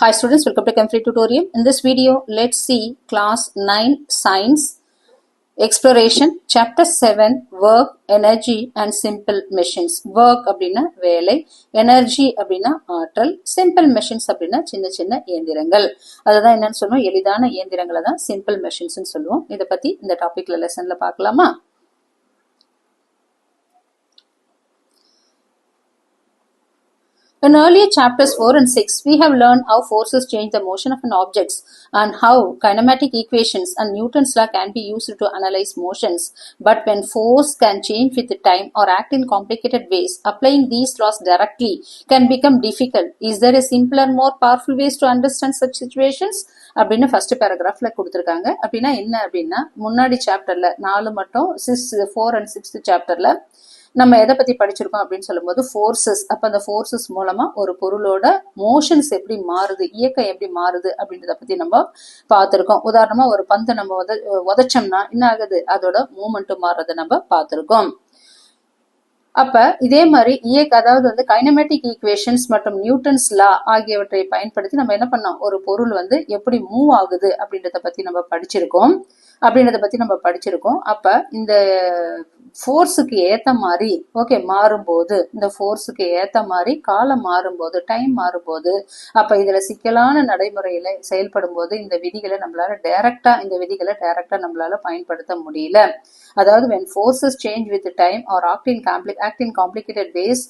Hi students, welcome to Chem-Free tutorial. In this video, let's see class 9 science exploration chapter 7 work, energy and simple machines. Work அப்படின்னா வேலை, energy அப்படின்னா ஆற்றல், simple machines அப்படின்னா சின்ன சின்ன இயந்திரங்கள். அதுதான் என்னன்னு சொல்லுவோம், எளிதான இயந்திரங்களை தான் simple machines சொல்லுவோம். இதை பத்தி இந்த டாபிக்ல லெசன்ல பார்க்கலாமா? In earlier chapters 4 and 6, we have learned how forces change the motion of an object and how kinematic equations and Newton's law can be used to analyze motions. But when force can change with time or act in complicated ways, applying these laws directly can become difficult. Is there a simpler, more powerful ways to understand such situations? அப்படின்னு first பேராகிராஃப்ல கொடுத்துருக்காங்க. அப்படின்னா என்ன அப்படின்னா, முன்னாடி சாப்டர்ல 4 மட்டும் 4 and 6 சாப்டர்ல நம்ம எதை பத்தி படிச்சிருக்கோம் அப்படின்னு சொல்லும்போது ஃபோர்ஸஸ். அப்ப அந்த ஃபோர்ஸஸ் மூலமா ஒரு பொருளோட மோஷன்ஸ் எப்படி மாறுது, இயக்கம் எப்படி மாறுது அப்படின்றத பத்தி நம்ம பார்த்திருக்கோம். உதாரணமா ஒரு பந்து நம்ம உதைச்சோம்னா என்ன ஆகுது, அதோட மூமெண்ட் மாறுறதை நம்ம பார்த்திருக்கோம். அப்ப இதே மாதிரி அதாவது கைனமேட்டிக் ஈக்குவேஷன்ஸ் மற்றும் நியூட்டன்ஸ் லா ஆகியவற்றை பயன்படுத்தி நம்ம என்ன பண்ணோம், ஒரு பொருள் எப்படி மூவ் ஆகுது அப்படின்றத பத்தி நம்ம படிச்சிருக்கோம். அப்ப இந்த ஃபோர்ஸுக்கு ஏத்த மாதிரி மாறும்போது, இந்த ஃபோர்ஸுக்கு ஏத்த மாதிரி காலம் மாறும்போது, டைம் மாறும்போது, அப்ப இதுல சிக்கலான நடைமுறையில செயல்படும் போது இந்த விதிகளை நம்மளால டைரக்டா நம்மளால பயன்படுத்த முடியல. அதாவது when forces change with time or act in complicated ways,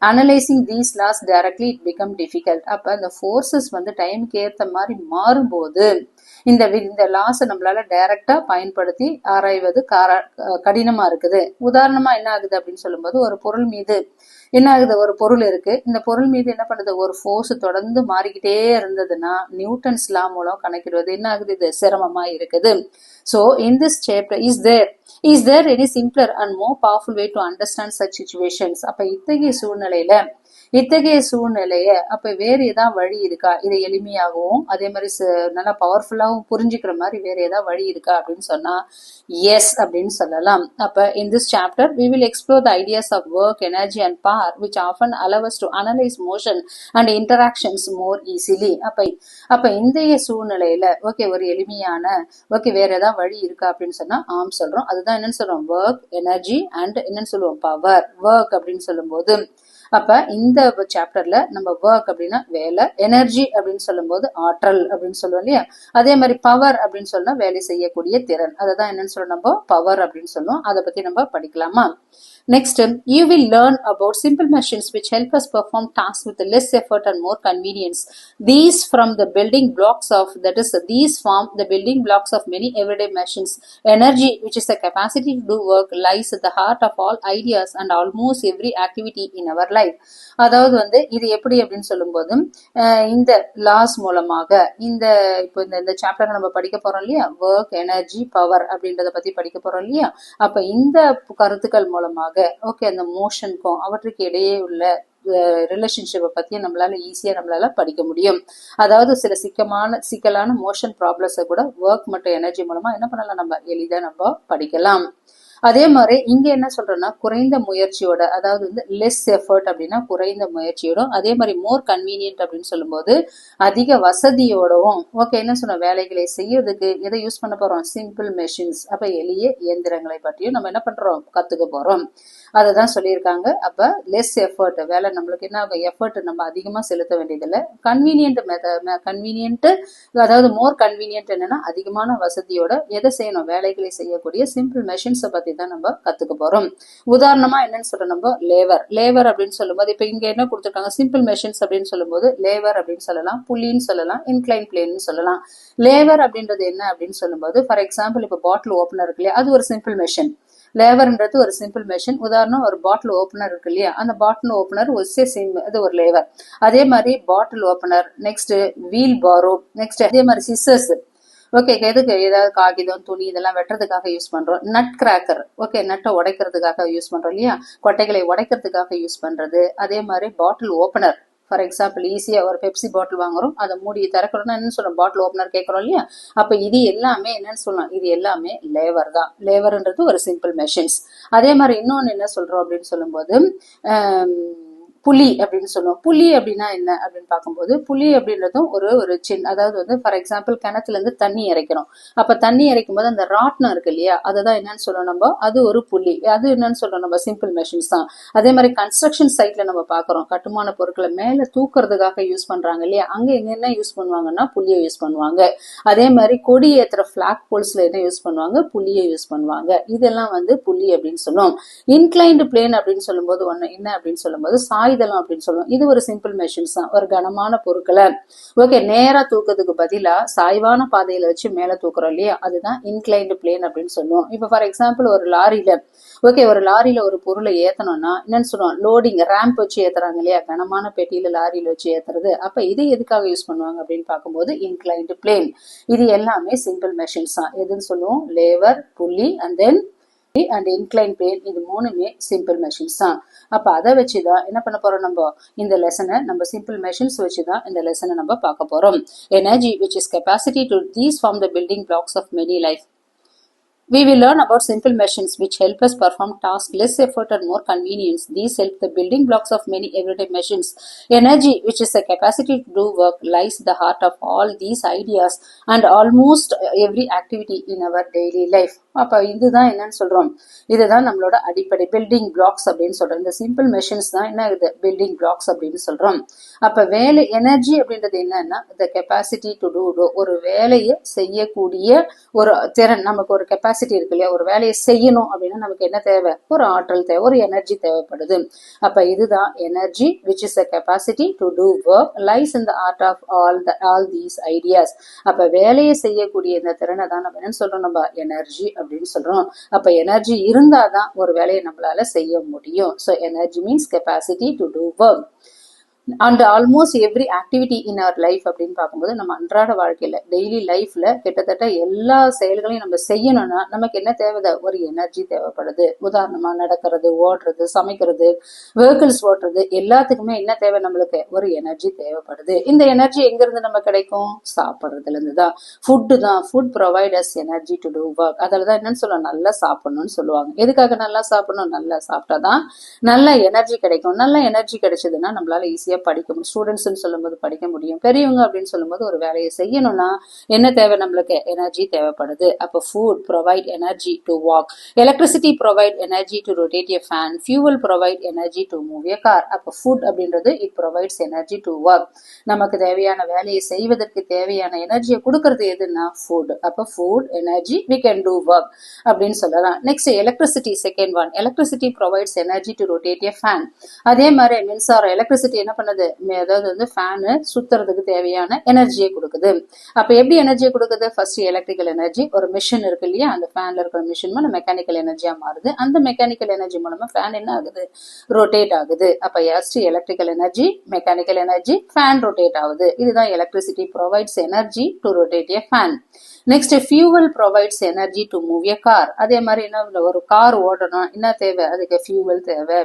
analyzing these laws directly it become difficult. அப்ப இந்த ஃபோர்ஸஸ் டைமுக்கு ஏத்த மாதிரி மாறும்போது இந்த லாஸ் நம்மளால டைரக்டா பயன்படுத்தி ஆராய்வது கடினமா இருக்குது. உதாரணமா என்ன ஆகுது அப்படின்னு சொல்லும்போது, ஒரு பொருள் மீது என்ன ஆகுது, ஒரு பொருள் இருக்கு, இந்த பொருள் மீது என்ன பண்ணுது, ஒரு ஃபோர்ஸ் தொடர்ந்து மாறிக்கிட்டே இருந்ததுன்னா நியூட்டன்ஸ் லா மூலம் கணக்கிடுவது என்ன ஆகுது, இது சிரமமா இருக்குது. So in this chapter, is there any simpler and more powerful way to understand such situations? அப்ப இத்தகைய சூழ்நிலைய அப்ப வேற ஏதாவது வழி இருக்கா, இதை எளிமையாகவும் அதே மாதிரி நல்லா பவர்ஃபுல்லாவும் புரிஞ்சுக்கிற மாதிரி வேற ஏதாவது வழி இருக்கா அப்படின்னு சொன்னா எஸ் அப்படின்னு சொல்லலாம். அப்ப in this chapter we will explore the ideas of work, energy and power which often allow us to analyze motion and interactions more easily. அப்ப இன்றைய சூழ்நிலையில ஒரு எளிமையான வேற ஏதாவது வழி இருக்கா அப்படின்னு சொன்னா ஆம் சொல்றோம். அதுதான் என்னன்னு சொல்றோம், ஒர்க், எனர்ஜி அண்ட் என்னன்னு சொல்லுவோம், பவர். ஒர்க் அப்படின்னு சொல்லும் போது அப்ப இந்த சாப்டர்ல நம்ம ஒர்க் அப்படின்னா வேலை, எனர்ஜி அப்படின்னு சொல்லும் போது ஆற்றல் அப்படின்னு சொல்லுவோம் இல்லையா. அதே மாதிரி பவர் அப்படின்னு சொன்னா வேலை செய்யக்கூடிய திறன். அததான் என்னன்னு சொல்ல நம்ம பவர் அப்படின்னு சொல்லுவோம். அதை பத்தி நம்ம படிக்கலாமா? Next, you will learn about simple machines which help us perform tasks with less effort and more convenience. These form the building blocks of many everyday machines. Energy, which is the capacity to do work, lies at the heart of all ideas and almost every activity in our life. அதாவது இது எப்படி அப்படின்னு சொல்லும் போது இந்த loss மூலமாக இந்த chapter நம்ம படிக்க போறோம் இல்லையா, ஒர்க், எனர்ஜி, பவர் அப்படின்றத பத்தி படிக்க போறோம் இல்லையா. அப்ப இந்த கருத்துக்கள் மூலமாக அந்த மோஷனுக்கும் அவற்றுக்கு இடையே உள்ள ரிலேஷன்ஷிப்பை பத்தி நம்மளால படிக்க முடியும். அதாவது சில சிக்கலான மோஷன் ப்ராப்ளம்ஸை கூட ஒர்க் மற்றும் எனர்ஜி மூலமா என்ன பண்ணலாம், நம்ம எளிதா நம்ம படிக்கலாம். அதே மாதிரி இங்க என்ன சொல்றோம்னா, குறைந்த முயற்சியோட, அதாவது லெஸ் எஃபர்ட் அப்படின்னா குறைந்த முயற்சியோட, அதே மாதிரி மோர் கன்வீனியன்ட் அப்படின்னு சொல்லும்போது அதிக வசதியோடவும் என்ன சொன்ன வேலைகளை செய்யறதுக்கு எதை யூஸ் பண்ண போறோம், சிம்பிள் மெஷின்ஸ். அப்ப எளிய இயந்திரங்களை பற்றியும் நம்ம என்ன பண்றோம், கத்துக்க போறோம். அததான் சொல்லியிருக்காங்க. அப்ப லெஸ் எஃபர்ட், வேலை நம்மளுக்கு என்ன ஆகும், எஃபர்ட் நம்ம அதிகமா செலுத்த வேண்டியதில்லை. கன்வீனியன்ட் அதாவது மோர் கன்வீனியன்ட் என்னன்னா அதிகமான வசதியோட எதை செய்யணும், வேலைகளை செய்யக்கூடிய சிம்பிள் மெஷின்ஸை பத்தி தான் நம்ம கத்துக்க போறோம். உதாரணமா என்னன்னு சொல்றோம், நம்ம லேவர் அப்படின்னு சொல்லும்போது இப்ப இங்க என்ன கொடுத்துருக்காங்க, சிம்பிள் மெஷின்ஸ் அப்படின்னு சொல்லும்போது லேவர் அப்படின்னு சொல்லலாம், புள்ளின்னு சொல்லலாம், இன்க்ளைன் பிளேன்னு சொல்லலாம். லேவர் அப்படின்றது என்ன அப்படின்னு சொல்லும்போது, ஃபார் எக்ஸாம்பிள் இப்ப பாட்டில் ஓபனர் இருக்கு இல்லையா, அது ஒரு சிம்பிள் மெஷின். லேவர்ன்றது ஒரு சிம்பிள் மெஷின். உதாரணம் ஒரு பாட்டில் ஓபனர் இருக்கு இல்லையா, அந்த பாட்டில் ஓபனர் அது ஒரு லேவர். அதே மாதிரி bottle opener, next wheelbarrow, next அதே மாதிரி சிசர்ஸ். எதுக்கு, ஏதாவது காகிதம், துணி இதெல்லாம் வெட்டுறதுக்காக யூஸ் பண்றோம். நட் கிராக்கர், நட்டை உடைக்கிறதுக்காக யூஸ் பண்றோம் இல்லையா, கொட்டைகளை உடைக்கிறதுக்காக யூஸ் பண்றது. அதே மாதிரி பாட்டில் ஓபனர், ஃபார் எக்ஸாம்பிள் ஈஸியா ஒரு பெப்சி பாட்டில் வாங்குறோம், அதை மூடி திறக்கிறோம்னா என்ன சொல்றோம், பாட்டில் ஓபனர் கேட்கறோம் இல்லையா. அப்ப இது எல்லாமே என்னன்னு சொல்லலாம், இது எல்லாமே லேவர் தான். லேவர்ன்றது ஒரு சிம்பிள் மெஷின்ஸ். அதே மாதிரி இன்னொன்னு என்ன சொல்றோம் அப்படின்னு சொல்லும்போது புளி அப்படின்னு சொல்லுவோம். புளி அப்படின்னா என்ன அப்படின்னு பார்க்கும்போது, புளி அப்படின்றதும் ஒரு ஒரு சின்ன, அதாவது வந்து ஃபார் எக்ஸாம்பிள் கிணத்துல இருந்து தண்ணி இறைக்கிறோம். அப்ப தண்ணி இறைக்கும் போது அந்த ராட்னம் இருக்கு இல்லையா, அதுதான் என்னன்னு சொல்றோம் நம்ம, அது ஒரு புளி. அது என்னன்னு சொல்றோம் நம்ம, சிம்பிள் மெஷின்ஸ் தான். அதே மாதிரி கன்ஸ்ட்ரக்ஷன் சைட்ல நம்ம பாக்குறோம், கட்டுமான பொருட்களை மேல தூக்குறதுக்காக யூஸ் பண்றாங்க இல்லையா, அங்க எங்க என்ன யூஸ் பண்ணுவாங்கன்னா புளியை யூஸ் பண்ணுவாங்க. அதே மாதிரி கொடி ஏத்துற பிளாக் போல்ஸ்ல என்ன யூஸ் பண்ணுவாங்க, புளியை யூஸ் பண்ணுவாங்க. இதெல்லாம் வந்து புளி அப்படின்னு சொல்லுவோம். இன்க்ளைன்டு பிளேன் அப்படின்னு சொல்லும்போது ஒண்ணு என்ன அப்படின்னு சொல்லும்போது சாய்தளம் அப்படின்னு சொல்லுவோம். இது ஒரு சிம்பிள் மெஷின்ஸ் தான். ஒரு கனமான பொருட்களை ஓகே நேரா தூக்கிறதுக்கு பதிலா சாய்வான பாதையில வச்சு மேல தூக்குறோம் இல்லையா, அதுதான் இன்க்ளைன்டு பிளேன் அப்படின்னு சொல்லுவோம். இப்ப ஃபார் எக்ஸாம்பிள் ஒரு லாரியில ஒரு பொருளை ஏத்தணும்னா என்னன்னு சொல்லுவோம், லோடிங் ரேம்ப் வச்சு ஏத்துறாங்க இல்லையா, கனமான பெட்டியில லாரியில வச்சு ஏத்துறது. அப்ப இது எதுக்காக யூஸ் பண்ணுவாங்க அப்படின்னு பார்க்கும்போது இன்க்ளைன்டு பிளேன். இது எல்லாமே சிம்பிள் மெஷின்ஸ் தான். எதுன்னு சொல்லுவோம், lever, pulley and then and incline plane. இது மூணுமே சிம்பிள் மெஷின்ஸ் தான். அப்ப அதை வச்சுதான் என்ன பண்ண போறோம், நம்ம இந்த லெசனை நம்ம சிம்பிள் மெஷின்ஸ் வச்சுதான் இந்த லெசனை நம்ம பார்க்க போறோம். Energy which is capacity to these form the building blocks of many life. We will learn about simple machines which help us perform tasks less effort and more convenience. These help the building blocks of many everyday machines. Energy, which is the capacity to do work, lies at the heart of all these ideas and almost every activity in our daily life. அப்ப இதுதான் என்னன்னு சொல்றோம், இதுதான் நம்மளோட அடிப்படை building blocks அப்படின்னு சொல்றோம். இந்த சிம்பிள் மெஷின்ஸ் தான் என்ன இது, பில்டிங் பிளாக்ஸ் அப்படின்னு சொல்றோம். அப்ப வேலை எனர்ஜி அப்படின்றது என்னன்னா the capacity to do, ஒரு வேலையை செய்யக்கூடிய ஒரு திறன். நமக்கு ஒரு கெப்பாசிட்டி இருக்கு இல்லையா, ஒரு வேலையை செய்யணும் அப்படின்னா நமக்கு என்ன தேவை, ஒரு ஆற்றல் தேவை, ஒரு எனர்ஜி தேவைப்படுது. அப்ப இதுதான் energy which is a capacity to do work lies in the art of all these ideas. அப்ப வேலையை செய்யக்கூடிய இந்த திறனை தான் நம்ம என்ன சொல்றோம், நம்ம எனர்ஜி அப்படின்னு சொல்றோம். அப்ப எனர்ஜி இருந்தாதான் ஒரு வேலையை நம்மளால செய்ய முடியும். So energy means capacity to do work. And almost every activity in our life அப்படின்னு பார்க்கும்போது நம்ம அன்றாட வாழ்க்கையில டெய்லி லைஃப்ல கிட்டத்தட்ட எல்லா செயல்களையும் நம்ம செய்யணும்னா நமக்கு என்ன தேவை, ஒரு எனர்ஜி தேவைப்படுது. உதாரணமா நடக்கிறது, ஓடுறது, சமைக்கிறது, வெஹிக்கிள்ஸ் ஓட்டுறது, எல்லாத்துக்குமே என்ன தேவை, நம்மளுக்கு ஒரு எனர்ஜி தேவைப்படுது. இந்த எனர்ஜி எங்க இருந்து நம்ம கிடைக்கும், சாப்பிட்றதுல இருந்து தான். ஃபுட்டு தான், food provide us energy to do work. அதனாலதான் என்னன்னு சொல்லுவாங்க, நல்லா சாப்பிடணும்னு சொல்லுவாங்க. எதுக்காக நல்லா சாப்பிடணும், நல்லா சாப்பிட்டாதான் நல்ல எனர்ஜி கிடைக்கும். நல்ல எனர்ஜி கிடைச்சதுன்னா நம்மளால ஈஸியா படிக்க முடியும். ஸ்டூடெண்ட்ஸ் சொல்லும்போது படிக்க முடியும். பெரியவங்க அப்படின்னு சொல்லும்போது ஒரு வேலையை செய்யணும்னா என்ன தேவை, நம்மளுக்கு எனர்ஜி தேவைப்படுது. அப்ப food provide energy to walk, electricity provide energy to rotate a fan, fuel provide energy to move a car. அப்ப ஃபுட் அப்படின்றது it provides energy to work. நமக்கு தேவையான வேலையை செய்வதற்கு தேவையான எனர்ஜியை கொடுக்கறது எதுன்னா ஃபுட். அப்ப food, energy, we can do work அப்படின்னு சொல்லலாம். Next electricity, second one. Electricity provides energy to rotate a fan. அதே மாதிரி மின்சாரம், எலக்ட்ரிசிட்டி என்ன பண்ணுது, அதாவது வந்து ஃபேனு சுத்துறதுக்கு தேவையான எனர்ஜியை கொடுக்குது. அப்ப எப்படி எனர்ஜியை கொடுக்குது, ஃபர்ஸ்ட் எலக்ட்ரிக்கல் எனர்ஜி, ஒரு மிஷின் இருக்கு இல்லையா, அந்த ஃபேன்ல இருக்கிற மிஷின் மெக்கானிக்கல் எனர்ஜியா மாறுது. அந்த மெக்கானிக்கல் எனர்ஜி மூலமா ஃபேன் என்ன ஆகுது, ரொட்டேட் ஆகுது. அப்ப first electrical energy, mechanical energy, fan rotate ஆகுது. இதுதான் electricity provides energy to rotate a fan. Next fuel provides energy to move a car. அதே மாதிரி என்ன, ஒரு கார் ஓடணும், என்ன தேவை, அதுக்கு ஃபியூவல் தேவை.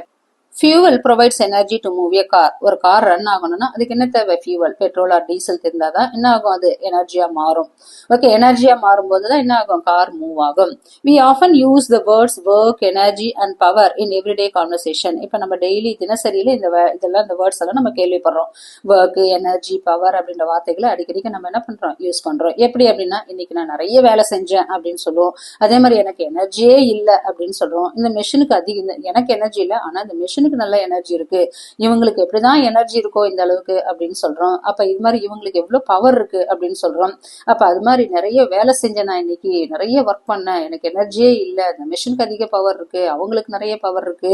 Fuel provides energy to move a car. ஒரு கார் ரன் ஆகணும்னா அதுக்கு என்ன தேவை, ஃபியூவல், பெட்ரோல் ஆர் டீசல் தெரிந்தாதான் என்ன ஆகும், அது எனர்ஜியா மாறும். ஓகே, எனர்ஜியா மாறும்போது தான் என்ன ஆகும், கார் மூவ் ஆகும். We often use the words work, energy and power in everyday conversation. இப்ப நம்ம டெய்லி தினசரியில இதெல்லாம் இந்த வேர்ட்ஸ் எல்லாம் நம்ம கேள்விப்படுறோம். ஒர்க், எனர்ஜி, பவர் அப்படின்ற வார்த்தைகளை அடிக்கடிக்கு நம்ம என்ன பண்றோம், யூஸ் பண்றோம். எப்படி அப்படின்னா, இன்னைக்கு நான் நிறைய வேலை செஞ்சேன் அப்படின்னு சொல்லுவோம். அதே மாதிரி எனக்கு எனர்ஜியே இல்லை அப்படின்னு சொல்றோம். இந்த மெஷினுக்கு எனக்கு எனர்ஜி இல்லை, ஆனா இந்த மெஷினுக்கு நல்ல எனர்ஜி இருக்கு, இவங்களுக்கு எப்படிதான் எனர்ஜி இருக்கோ இந்த அளவுக்கு அப்படின்னு சொல்றோம். அப்ப இது மாதிரி இவங்களுக்கு எவ்வளவு பவர் இருக்கு அப்படின்னு சொல்றோம். அப்ப அது மாதிரி நிறைய வேலை செஞ்சேன், நான் இன்னைக்கு நிறைய ஒர்க் பண்ணேன், எனக்கு எனர்ஜியே இல்லை, இந்த மிஷினுக்கு அதிக பவர் இருக்கு, அவங்களுக்கு நிறைய பவர் இருக்கு,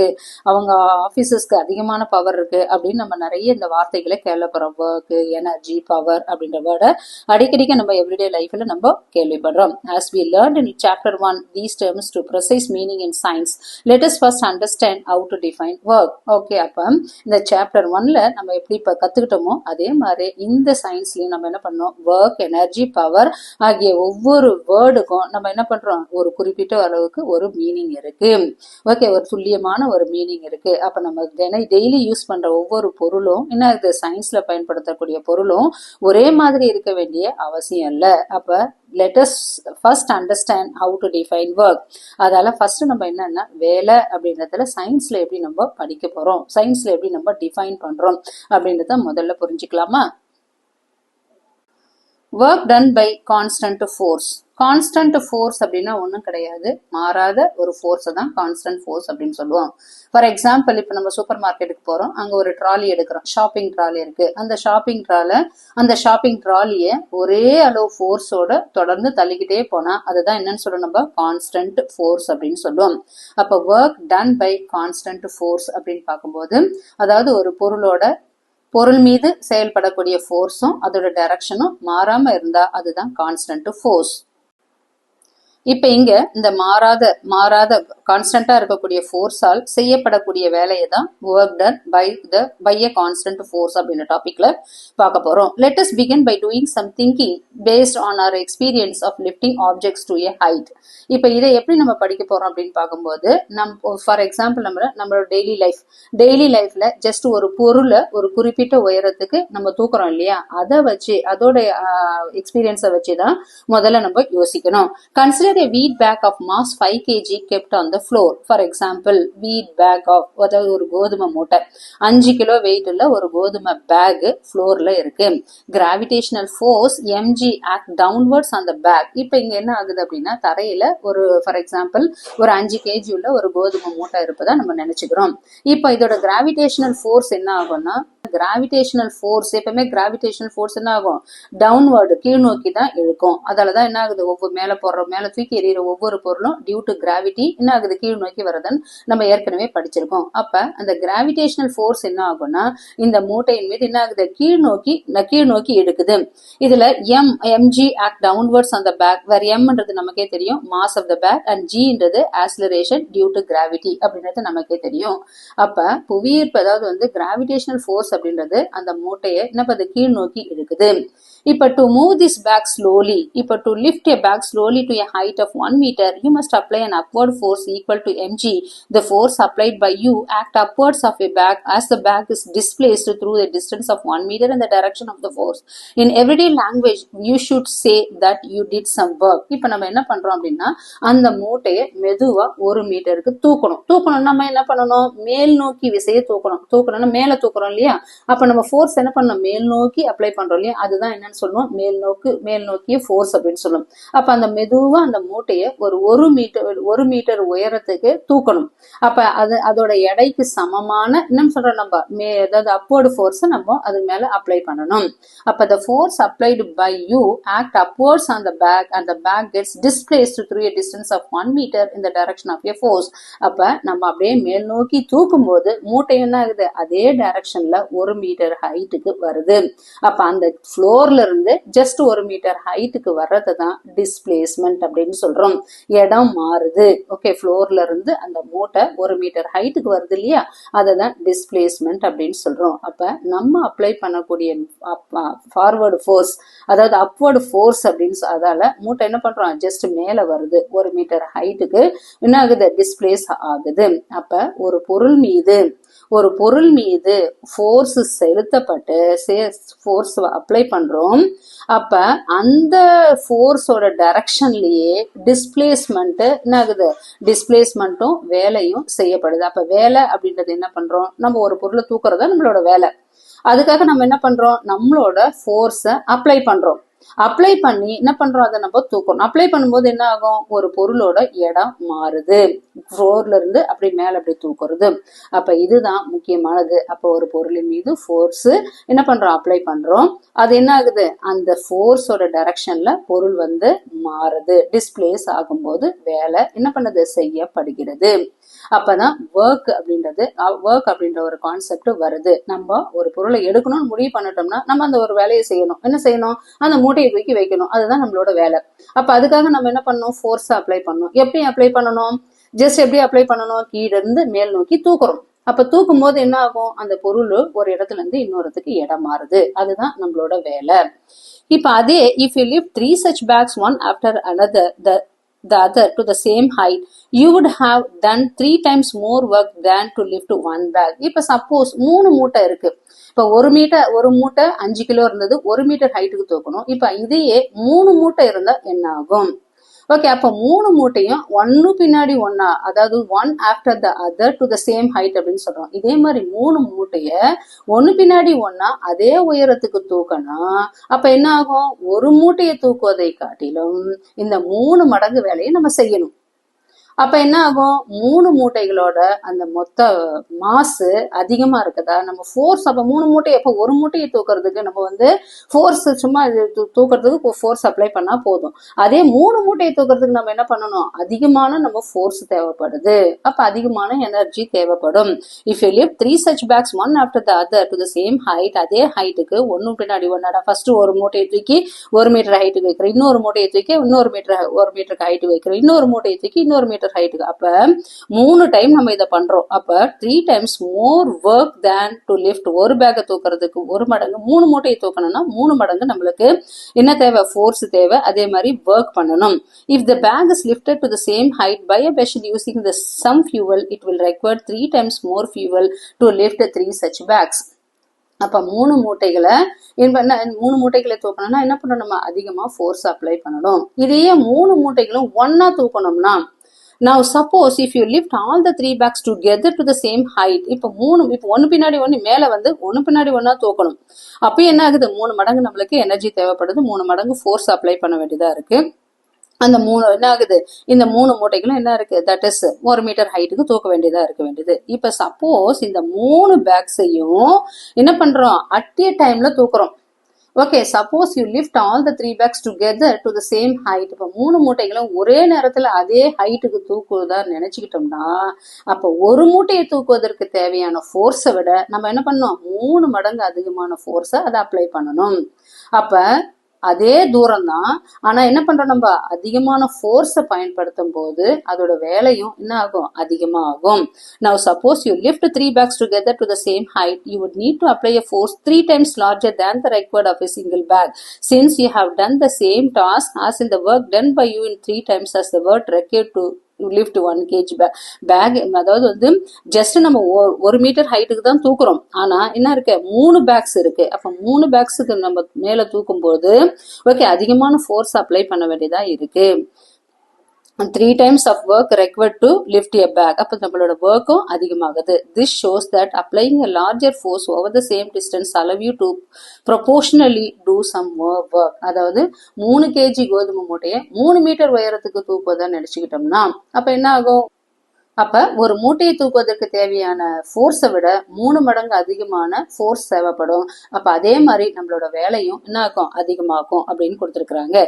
அவங்க ஆபீசஸ்க்கு அதிகமான பவர் இருக்கு அப்படின்னு நம்ம நிறைய இந்த வார்த்தைகளை கேள்விப்படுறோம். ஒர்க், எனர்ஜி, பவர் அப்படின்ற வேர்டை அடிக்கடிக்க நம்ம எவ்ரிடே லைஃப்ல நம்ம கேள்விப்படுறோம். As we learned in chapter 1 these terms to precise meaning in science, let us first understand how to define work. Okay, அப்ப இந்த சாப்டர் 1ல நம்ம எப்படி இப்ப கத்துக்கிட்டோமோ அதே மாதிரி இந்த சயின்ஸ்லயும் நம்ம என்ன பண்ணோம், ஒர்க், எனர்ஜி, பவர் ஆகிய ஒவ்வொரு வேர்டுக்கும் நம்ம என்ன பண்றோம், ஒரு குறிப்பிட்ட அளவுக்கு ஒரு மீனிங் இருக்கு. ஓகே, ஒரு துல்லியமான ஒரு மீனிங் இருக்கு. அப்ப நம்ம டெய்லி யூஸ் பண்ற ஒவ்வொரு பொருளும் என்ன, சயின்ஸ்ல பயன்படுத்தக்கூடிய பொருளும் ஒரே மாதிரி இருக்க வேண்டிய அவசியம் இல்லை. அப்ப let us first understand how to define work. அதால first நம்ம என்னன்னா வேலை அப்படின்றதுல சயின்ஸ்ல எப்படி நம்ம படிக்க போறோம், சயின்ஸ்ல எப்படி நம்ம டிஃபைன் பண்றோம் அப்படின்றத முதல்ல புரிஞ்சுக்கலாமா? work done by constant force. Constant force அப்படின்னா ஒன்றும் கிடையாது, மாறாத ஒரு ஃபோர்ஸை தான் கான்ஸ்டன்ட் ஃபோர்ஸ் அப்படின்னு சொல்லுவோம். ஃபார் எக்ஸாம்பிள், இப்போ நம்ம சூப்பர் மார்க்கெட்டுக்கு போகிறோம், அங்கே ஒரு ட்ராலி எடுக்கிறோம், ஷாப்பிங் ட்ராலி இருக்கு. அந்த ஷாப்பிங் ட்ராலியை ஒரே அளவு ஃபோர்ஸோட தொடர்ந்து தள்ளிக்கிட்டே போனால் அதுதான் என்னன்னு சொல்லுவோம், நம்ம கான்ஸ்டன்ட் ஃபோர்ஸ் அப்படின்னு சொல்லுவோம். அப்போ work done by constant force அப்படின்னு பார்க்கும்போது, அதாவது ஒரு பொருள் மீது செயல்படக்கூடிய ஃபோர்ஸும் அதோட டைரக்ஷனும் மாறாம இருந்தா அதுதான் கான்ஸ்டன்ட் ஃபோர்ஸ். இப்ப இங்க இந்த மாறாத கான்ஸ்டன்டா இருக்கக்கூடிய ஃபோர்ஸால் செய்யப்படக்கூடிய வேலையை தான் work done by a constant force அப்படின்ற டாபிக்ல பார்க்க போறோம். Let us begin by doing some thinking based on our experience of lifting objects to a height. இப்ப இதை எப்படி நம்ம படிக்க போறோம் அப்படின்னு பார்க்கும்போது, ஃபார் எக்ஸாம்பிள் நம்மளோட டெய்லி லைஃப்ல ஜஸ்ட் ஒரு பொருளை ஒரு குறிப்பிட்ட உயரத்துக்கு நம்ம தூக்குறோம் இல்லையா, அதை வச்சு அதோட எக்ஸ்பீரியன்ஸை வச்சுதான் முதல்ல நம்ம யோசிக்கணும். Consider a wheat bag of mass 5 kg kept on the floor. For example, wheat bag of அதாவது ஒரு கோதுமை மூட்டை 5 கிலோ வெயிட் உள்ள ஒரு கோதுமை பேக் ஃப்ளோர்ல இருக்கு. Gravitational force mg act downwards on the bag. இப்போ இங்க என்ன ஆகுது அப்படின்னா, தரையில ஒரு ஃபார் எக்ஸாம்பிள் ஒரு 5 kg உள்ள ஒரு கோதுமை மூட்டை இருப்பதா நம்ம நினைச்சுக்கிறோம். இப்போ இதோட கிராவிடேஷனல் ஃபோர்ஸ் என்ன ஆகும்னா, கிராவிடேஷனல் ஃபோர்ஸ் எப்பவுமே கிராவிடேஷனல் ஃபோர்ஸ் என்ன ஆகும், டவுன்வர்டு கீழ் நோக்கி தான் இழுக்கும். அதாலதான் என்ன ஆகுது, மேல தூக்கி எறிகிற ஒவ்வொரு பொருளும் டியூ டு கிராவிட்டி என்ன ஆகுது, கீழ் நோக்கி வரதுன்னு நம்ம ஏற்கனவே படிச்சிருக்கோம். அப்ப அந்த கிராவிடேஷனல் ஃபோர்ஸ் என்ன ஆகும்னா, இந்த மூட்டையின் மீது என்ன ஆகுது, கீழ் நோக்கி எடுக்குது. இதுல mg act downwards on the back, where mன்றது நமக்கே தெரியும் mass of the bag and gன்றது ஆக்சிலரேஷன் டியூ டு கிராவிட்டி அப்படின்றது நமக்கே தெரியும். அப்ப புவியீர்ப்பு அதாவது கிராவிடேஷனல் ஃபோர்ஸ் அப்படின்றது அந்த மூட்டையை என்ன பண்ணுது, கீழ் நோக்கி எடுக்குது. இப்ப to move this bag slowly, இப்ப to lift a bag slowly to a height of 1 meter, you must apply an upward force equal to mg. The force applied by you act upwards of a bag as the bag is displaced through a distance of 1 meter in the direction of the force. In everyday language, you should say that you did some work. இப்ப நம்ம என்ன பண்றோம் அப்படின்னா, அந்த மூட்டையை மெதுவா 1 மீட்டருக்கு தூக்கணும். நம்ம என்ன பண்ணணும், மேல் நோக்கி விசையை தூக்கணும்னா மேல தூக்குறோம் இல்லையா, அப்ப நம்ம ஃபோர்ஸ் என்ன பண்ணணும், மேல் நோக்கி அப்ளை பண்றோம் இல்லையா, அதுதான் என்னன்னு சொல்லுவோம், மேல் நோக்கிய ஃபோர்ஸ் அப்படின்னு சொல்லுவோம். அப்ப அந்த மெதுவா அந்த மூட்டையை ஒரு மீட்டர் உயரத்துக்கு தூக்கணும். அப்ப அதோட எடைக்கு சமமான என்ன சொல்றோம் நம்ம அதாவது அப்வர்டு ஃபோர்ஸ் நம்ம அது மேல அப்ளை பண்ணணும். அப்ப the force applied by you act upwards on the bag and the bag gets displaced through a distance of 1 meter in the direction of your force. அப்ப நம்ம அப்படியே மேல் நோக்கி தூக்கும் போது மூட்டை என்ன ஆகுது, அதே டைரக்ஷன்ல 1 மீட்டர் ஹைட்டுக்கு வருது. அப்ப அந்த ஃப்ளோர்ல இருந்து ஜஸ்ட் 1 மீட்டர் ஹைட்டுக்கு வர்றது தான் டிஸ்பிளேஸ்மெண்ட் அப்படின்னு சொல்றோம். இடம் மாறுது. ஓகே, ஃப்ளோர்ல இருந்து அந்த மூட்டை 1 மீட்டர் ஹைட்டுக்கு வருது இல்லையா, அததான் டிஸ்பிளேஸ்மெண்ட் அப்படின்னு சொல்றோம். அப்ப நம்ம அப்ளை பண்ணக்கூடிய ஃபார்வர்டு ஃபோர்ஸ் அதாவது அப்வர்டு ஃபோர்ஸ் அப்படின்னு அதால மூட்டை என்ன பண்றோம், ஜஸ்ட் மேல வருது, 1 மீட்டர் ஹைட்டுக்கு என்ன ஆகுது, டிஸ்பிளேஸ் ஆகுது. அப்ப ஒரு பொருள் மீது ஃபோர்ஸ் செலுத்தப்பட்டு ஃபோர்ஸ் அப்ளை பண்றோம். அப்ப அந்த ஃபோர்ஸோட டைரக்ஷன்லயே டிஸ்பிளேஸ்மெண்ட் என்ன ஆகுது, டிஸ்பிளேஸ்மெண்ட்டும் வேலையும் செய்யப்படுது. அப்ப வேலை அப்படின்றது என்ன பண்றோம், நம்ம ஒரு பொருளை தூக்குறதா நம்மளோட வேலை. அதுக்காக நம்ம என்ன பண்றோம், நம்மளோட ஃபோர்ஸை அப்ளை பண்ணி என்ன பண்றோம், அதை நம்ம தூக்கணும். அப்ளை பண்ணும்போது என்ன ஆகும், ஒரு பொருளோட இடம் மாறுது, ஃப்ளோர்ல இருந்து அப்படி மேல அப்படி தூக்குறது. அப்ப இதுதான் முக்கியமானது. அப்ப ஒரு பொருளின் மீது ஃபோர்ஸ் என்ன பண்றோம், அப்ளை பண்றோம். அது என்ன ஆகுது, அந்த ஃபோர்ஸோட டைரக்ஷன்ல பொருள் மாறுது, டிஸ்பிளேஸ் ஆகும்போது வேலை என்ன பண்ணுது, செய்யப்படுகிறது. அப்பதான் ஒர்க் அப்படின்ற ஒரு கான்செப்ட் வருது. நம்ம ஒரு பொருளை எடுக்கணும்னு முடிவு பண்ணிட்டோம்னா நம்ம அந்த ஒரு வேலையை செய்யணும். என்ன செய்யணும், அந்த மூட்டையை தூக்கி வைக்கணும். அதுதான் நம்மளோட வேலை. அப்ப அதுக்காக நம்ம என்ன பண்ணணும், ஃபோர்ஸ் அப்ளை பண்ணணும். எப்படி அப்ளை பண்ணணும், ஜஸ்ட் எப்படி அப்ளை பண்ணணும், கீழ இருந்து மேல் நோக்கி தூக்குறோம். அப்ப தூக்கும் போது என்ன ஆகும், அந்த பொருள் ஒரு இடத்துல இருந்து இன்னொருத்துக்கு இடம் மாறுது. அதுதான் நம்மளோட வேலை. இப்ப அதே if you lift 3 such bags one after another, the other to the same height, you would have done 3 times more work than to lift one bag. இப்ப சப்போஸ் 3 மூட்டை இருக்கு. இப்ப ஒரு மூட்டை 5 கிலோ இருந்தது, 1 மீட்டர் ஹைட்டுக்கு தூக்கணும். இப்ப இதையே 3 மூட்டை இருந்தா என்ன ஆகும்? ஓகே, அப்ப 3 மூட்டையும் ஒன்னு பின்னாடி ஒன்னா, அதாவது one after the other to the same height அப்படின்னு சொல்றோம். இதே மாதிரி 3 மூட்டைய ஒன்னு பின்னாடி ஒன்னா அதே உயரத்துக்கு தூக்கணும். அப்ப என்ன ஆகும்? ஒரு மூட்டையை தூக்குவதை காட்டிலும் இந்த 3 மடங்கு வேலையை நம்ம செய்யணும். அப்ப என்ன ஆகும்? 3 மூட்டைகளோட அந்த மொத்த மாசு அதிகமா இருக்குதா, நம்ம ஃபோர்ஸ் அப்ப 3 மூட்டை, அப்ப ஒரு மூட்டையை தூக்குறதுக்கு நம்ம வந்து ஃபோர்ஸ் சும்மா தூக்குறதுக்கு ஃபோர்ஸ் அப்ளை பண்ணா போதும். அதே 3 மூட்டையை தூக்குறதுக்கு நம்ம என்ன பண்ணணும்? அதிகமான நம்ம ஃபோர்ஸ் தேவைப்படுது. அப்ப அதிகமான எனர்ஜி தேவைப்படும். If you lift 3 such bags one after the other to the same height, அதே ஹைட்டுக்கு ஒன்னு பின்னாடி ஒன்னாடா, ஃபர்ஸ்ட் ஒரு மூட்டையை தூக்கி 1 மீட்டர் ஹைட்டுக்கு வைக்கிறோம், இன்னொரு மூட்டையை தூக்கி இன்னொரு மீட்டருக்கு ஹைட்டு வைக்கிறோம், இன்னொரு மூட்டையை தூக்கி இன்னொரு மீட்டர் ஹைட்டுக்கு. அப்ப 3 டைம் நம்ம இதை பண்றோம். அப்ப 3 times more work than to lift. ஒரு பேக்கை தூக்குறதுக்கு ஒரு மடங்கு, 3 மூட்டையை தூக்கணும்னா 3 மடங்கு நம்மளுக்கு என்ன தேவை? ஃபோர்ஸ் தேவை. அதே மாதிரி ஒர்க் பண்ணணும். If the bag is lifted to the same height by a vessel using the some fuel, it will require 3 times more fuel to lift 3 such bags. அப்ப 3 மூட்டைகளை தூக்கணும்னா என்ன பண்ணணும்? நம்ம அதிகமா ஃபோர்ஸ் அப்ளை பண்ணணும். இதையே 3 மூட்டைகளும் ஒன்னா தூக்கணும்னா, now suppose if you lift all the 3 bags together to the same height, இப்ப ஒன்னு பின்னாடி ஒன்னு மேல வந்து ஒன்னு பின்னாடி ஒன்னா தூக்கணும். அப்ப என்ன ஆகுது? 3 மடங்கு நம்மளுக்கு எனர்ஜி தேவைப்படுது, 3 மடங்கு ஃபோர்ஸ் அப்ளை பண்ண வேண்டியதா இருக்கு. அந்த 3 என்ன ஆகுது? இந்த 3 மூட்டைகளும் என்ன இருக்கு? தட் இஸ் 1 மீட்டர் ஹைட்டுக்கு தூக்க வேண்டியதா இருக்க வேண்டியது. இப்ப சப்போஸ் இந்த 3 பேக்ஸையும் என்ன பண்றோம்? அட் ஏ டைம்ல தூக்குறோம். Okay, suppose you lift all the 3 bags together to the same height. இப்போ 3 மூட்டைகளும் ஒரே நேரத்துல அதே ஹைட்டுக்கு தூக்குவதா நினைச்சுக்கிட்டோம்னா, அப்போ ஒரு மூட்டையை தூக்குவதற்கு தேவையான ஃபோர்ஸை விட நம்ம என்ன பண்ணணும்? 3 மடங்கு அதிகமான ஃபோர்ஸை அதை அப்ளை பண்ணணும். அப்ப அதே தூரம் தான், ஆனா என்ன பண்றோம்? நம்ம அதிகமான ஃபோர்ஸை பயன்படுத்தும் போது அதோட வேலையும் என்ன ஆகும்? அதிகமா ஆகும். Now suppose you lift 3 bags together to the same height, you would need to apply a force 3 times larger than the required of a single bag, since you have done the same task as in the work done by you in 3 times as the work required to lift 1 kg bag. அதாவது வந்து just நம்ம 1 metre ஹைட்டுக்கு தான் தூக்குறோம். ஆனா என்ன இருக்கு? 3 packs இருக்கு. அப்ப 3 பேக்ஸுக்கு நம்ம மேல தூக்கும் போது ஓகே அதிகமான ஃபோர்ஸ் அப்ளை பண்ண வேண்டியதா இருக்கு. 3 times of work required to lift a bag. அப்ப நம்மளோட ஒர்க்கும் அதிகமாகுது. This shows that applying a larger force over the same distance allow you to proportionally do some more work. அதாவது 3 kg கோதுமை மூட்டையை 3 மீட்டர் உயரத்துக்கு தூக்குவதா நினைச்சுக்கிட்டோம்னா அப்ப என்ன ஆகும்? அப்ப ஒரு மூட்டையை தூக்குவதற்கு தேவையான ஃபோர்ஸை விட 3 மடங்கு அதிகமான ஃபோர்ஸ் தேவைப்படும். அப்ப அதே மாதிரி நம்மளோட வேலையும் என்ன ஆகும்? அதிகமாகும் அப்படின்னு கொடுத்திருக்கிறாங்க.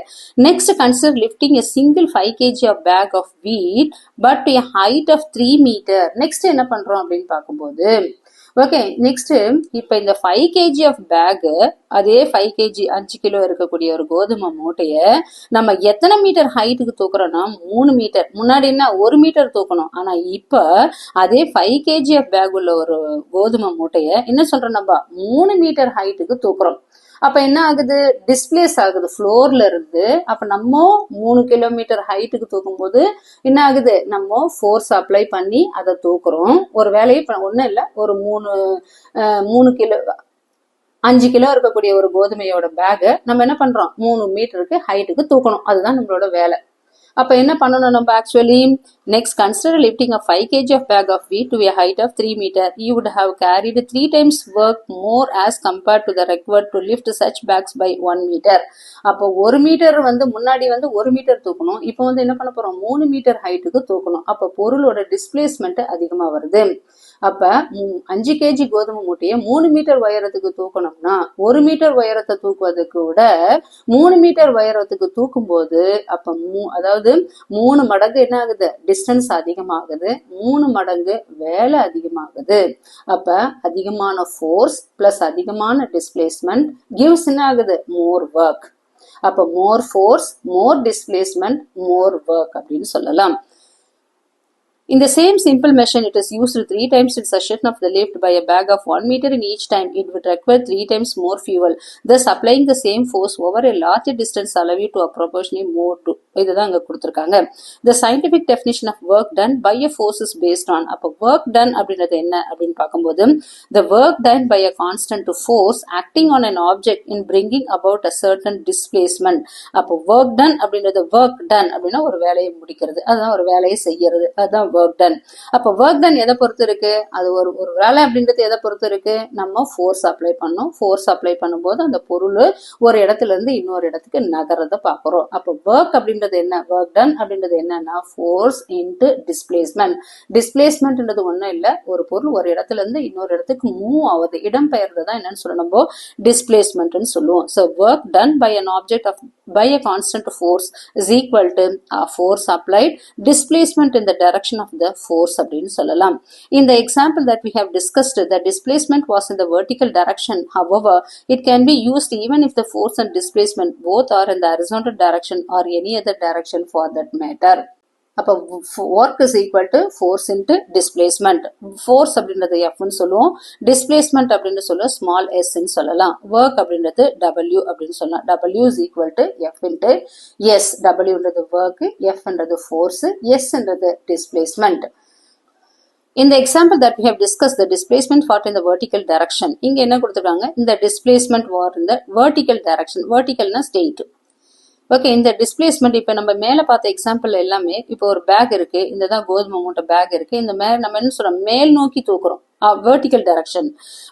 Next consider lifting a single 5 kg of bag of wheat but a height of 3 meter. Next என்ன பண்றோம் அப்படின்னு பார்க்கும்போது ஓகே, நெக்ஸ்ட் இப்ப இந்த 5 kg ஆஃப் பேக், அதே 5 kg 5 கிலோ இருக்கக்கூடிய ஒரு கோதுமை மூட்டைய நம்ம எத்தனை மீட்டர் ஹைட்டுக்கு தூக்குறோம்னா 3 மீட்டர். முன்னாடி என்ன 1 மீட்டர் தூக்கணும். ஆனா இப்ப அதே 5 kg ஆஃப் பேக் உள்ள ஒரு கோதுமை மூட்டைய என்ன சொல்றோம்? நம்ம 3 மீட்டர் ஹைட்டுக்கு தூக்குறோம். அப்ப என்ன ஆகுது? டிஸ்பிளேஸ் ஆகுது ஃப்ளோர்ல இருந்து. அப்ப நம்ம 3 கிலோமீட்டர் ஹைட்டுக்கு தூக்கும் போது என்ன ஆகுது? நம்ம ஃபோர்ஸ் அப்ளை பண்ணி அதை தூக்குறோம். ஒரு வேலையை ஒன்றும் இல்லை, ஒரு 3 கிலோ 5 கிலோ இருக்கக்கூடிய ஒரு கோதுமையோட பேக்கை நம்ம என்ன பண்றோம்? 3 மீட்டருக்கு ஹைட்டுக்கு தூக்கணும். அதுதான் நம்மளோட வேலை. அப்ப என்ன பண்ணணும் நம்ம? Actually next consider lifting a 5 kg of bag of wheat to a height of 3 meter. You would have carried 3 times work more as compared to the required to lift such bags by 1 meter. அப்போ 1 metre வந்து முன்னாடி வந்து 1 metre தூக்கணும். இப்போ வந்து என்ன பண்ண போறோம்? 3 மீட்டர் ஹைட்டுக்கு தூக்கணும். அப்ப பொருளோட டிஸ்பிளேஸ்மெண்ட் அதிகமா வருது. அப்ப 5 kg கோதுமை மூட்டையை 3 மீட்டர் உயரத்துக்கு தூக்கணும்னா 1 மீட்டர் உயரத்தை தூக்குவதுக்கு விட 3 மீட்டர் உயரத்துக்கு தூக்கும் போது அப்ப அதாவது 3 மடங்கு என்ன ஆகுது? டிஸ்டன்ஸ் அதிகமாகுது, 3 மடங்கு வேலை அதிகமாகுது. அப்ப அதிகமான ஃபோர்ஸ் பிளஸ் அதிகமான டிஸ்பிளேஸ்மெண்ட் கிவ்ஸ் என்ன ஆகுது? More work. அப்ப மோர் ஃபோர்ஸ், மோர் டிஸ்பிளேஸ்மெண்ட், மோர் ஒர்க் அப்படின்னு சொல்லலாம். In the same simple machine, it is used 3 times its session of the lift by a bag of 1 meter in each time. It would require 3 times more fuel. Thus, applying the same force over a larger distance allow you to proportionally more to. இதுதான் அங்க கொடுத்திருக்காங்க. The scientific definition of work done by a force is based on. அப்ப work done அப்படின்றது என்ன அப்படின்னு பார்க்கும்போது the work done by a constant force acting on an object in bringing about a certain displacement. அப்ப work done அப்படின்றது work done அப்படின்னா ஒரு வேலையை முடிக்கிறது, அதுதான் ஒரு வேலையை செய்யறது, அதுதான் work done. அப்ப work done எதை பொறுத்து இருக்கு? அது ஒரு வேலை அப்படின்றது எதை பொறுத்து இருக்கு? நம்ம force apply பண்ணோம். force apply பண்ணும்போது அந்த பொருள் ஒரு இடத்துல இருந்து இன்னொரு இடத்துக்கு நகரத பார்க்கிறோம். அப்ப work அப்படின்றது என்ன? work done அப்படின்றது என்னன்னா force into displacement. displacementன்றது ஒண்ணும் இல்ல, ஒரு பொருள் ஒரு இடத்துல இருந்து இன்னொரு இடத்துக்கு மூவ் ஆகுது, இடம் பெயர்றது தான் என்னன்னு சொல்லணும், displacementன்னு சொல்லுவோம். So work done by an object of by a constant force is equal to force applied displacement in the direction of the force அப்படின்னு சொல்லலாம். In the example that we have discussed, the displacement was in the vertical direction. However, it can be used even if the force and displacement both are in the horizontal direction or any other direction for that matter. அப்ப work is equal to force into displacement. force அப்படின்றது F ன்னு சொல்லுவோம், displacement அப்படின்னு சொல்லுவோம் small s ன்னு சொல்லலாம், work அப்படின்றது W அப்படின்னு சொல்லலாம். W is equal to F into S. W ன்றது work, F ன்றது force, S ன்றது displacement. In the example that we have discussed, the displacement fought in the vertical direction. இங்க என்ன கொடுத்திருக்காங்க? இந்த displacement war in the vertical direction. verticalனா straight. Okay, இந்த displacement இப்ப நம்ம மேல பார்த்த எக்ஸாம்பிள் எல்லாமே, இப்போ ஒரு பேக் இருக்கு, இந்த தான் கோதுமை மூட்டை பேக் இருக்கு, இந்த நம்ம என்ன சொல்றோம், மேல் நோக்கி தூக்குறோம், vertical direction.